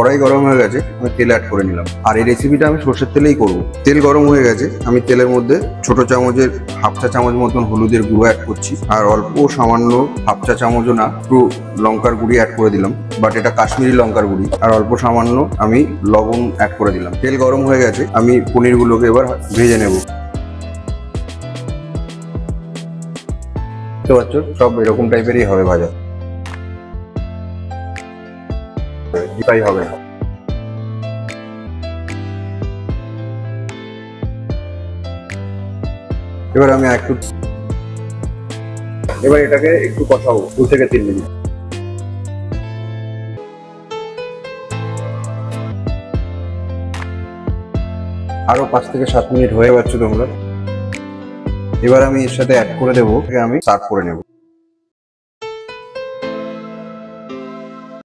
কড়াই গরম হয়ে গেছে, আমি তেল অ্যাড করে নিলাম। আর এই রেসিপিটা আমি সর্ষের তেলেই করব। তেল গরম হয়ে গেছে, আমি তেলের মধ্যে ছোট চামচের হাফ চা চামচ মতন হলুদের গুঁড়ো অ্যাড করছি, আর অল্প সামান্য হাফ চা চামচও না, একটু লঙ্কার গুঁড়ি অ্যাড করে দিলাম, বাট এটা কাশ্মীরি লঙ্কার গুঁড়ি। আর অল্প সামান্য আমি লবণ অ্যাড করে দিলাম। তেল গরম হয়ে গেছে, আমি পনিরগুলোকে এবার ভেজে নেব। বুঝতে পারছো, সব এরকম টাইপেরই হবে ভাজা, তাই হবে না। এবার আমি এবার এটাকে একটু কষাবো 2 থেকে 3 মিনিট। আরো 5 থেকে 7 মিনিট হয়ে যাচ্ছে তোমরা। এবার আমি এর সাথে অ্যাড করে দেবো, আমি সার্ভ করে নেব।